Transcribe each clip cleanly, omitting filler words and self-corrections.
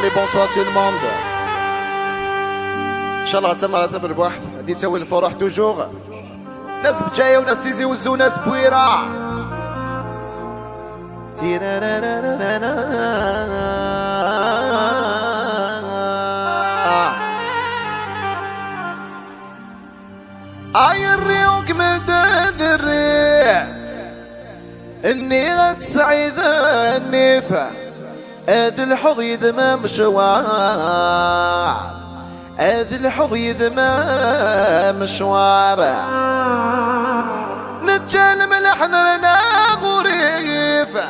Allez, bonsoir tout le monde. ان شاء الله تم راتب البحث هذه تسوي الفرح توجور. ناس بجايه وناس تيزيوزو ناس بويره. اي الريوق مدد الريح اني غتسعيد النيفه هذا الحق يذما مشوار هذا الحق يذما مشوار نجال ملحن لنا غريفة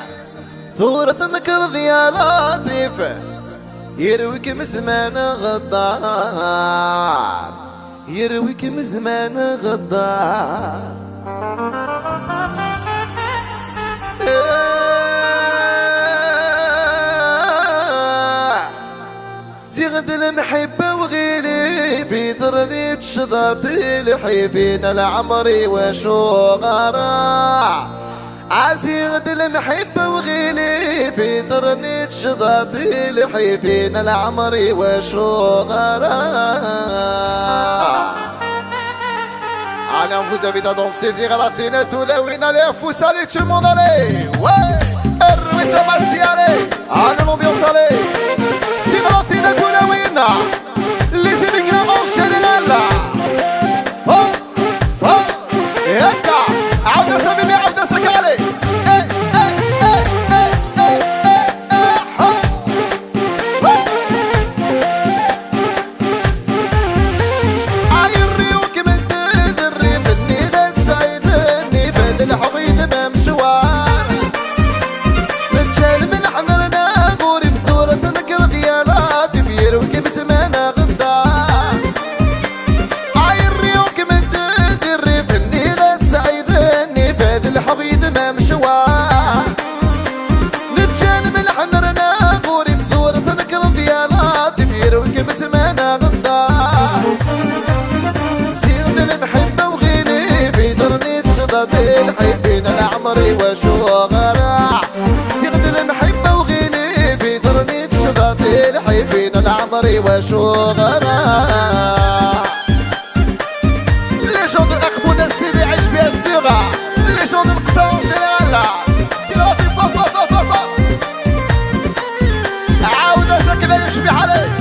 ثورة نكر يا لطيفة يرويك من زمان غدار يرويك من زمان غدار زغد المحبة وغيلي في ثرني تشضاطي لحيفين العمري وشو غراع عزيغد المحبة وغيلي في ثرني تشضاطي لحيفين العمري وشو غراع أنا vous invite à danser dire à la finette ou la win allez à fous allez tout le monde allez ouais الرويت ماسي allez allez l'ambiance allez dire à la finette ou la win les immigrants enchaînent là فوق فوق هكا عودة سميمي عودة سكالي الحيفين العمري وشو غراع سيغد المحبة وغيلي في ثرني تشضاطي الحيفين العمري وشو غراع لي جون دو اخبونا السيدي عيش بها الصيغة لي جون دو القصة جنالا كيراتي فا عاودة ساكنة يشبه عليه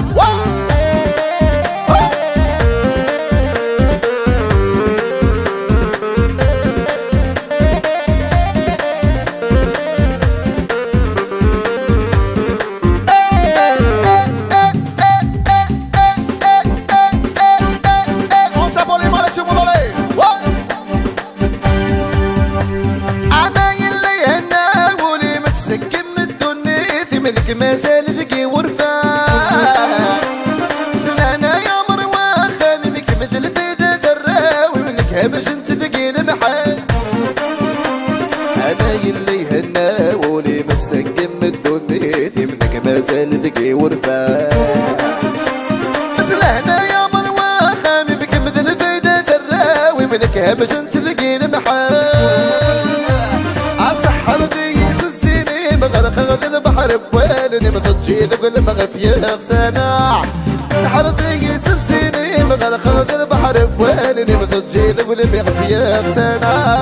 مازال ذكي ورفاه سنانا يا مروان خاممك مثل فيدا دراوي منك هبش انت ذكي المحال عمايل اللي يهنا ولي متسقم الدنيا منك مازال ذكي ورفاه سنانا يا مروان خاممك مثل فيدا دراوي منك هبش انت ذكي المحال غرق غذي البحر بوالني مضجي ذقل مغفية غسانا سحرت يس الزيني غرق غذي البحر بوالني مضجي ذقل مغفية غسانا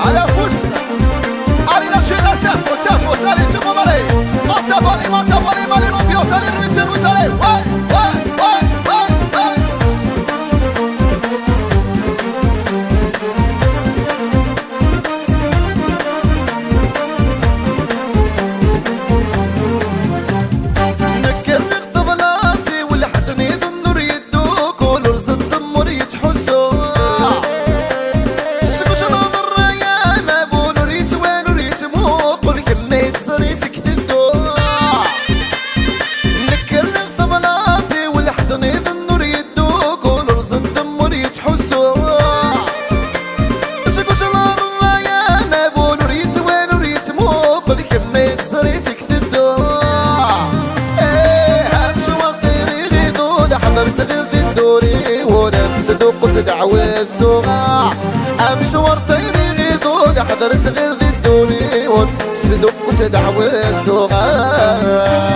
على فوس علي نشينا سافو سافو سالي تقوم علي ما تفالي مالي روبيو سالي رويتر وسالي واي دعوة الزغاع امشي ورطيني غيظون حضرت غير ذي الدول دق دعوة الصغار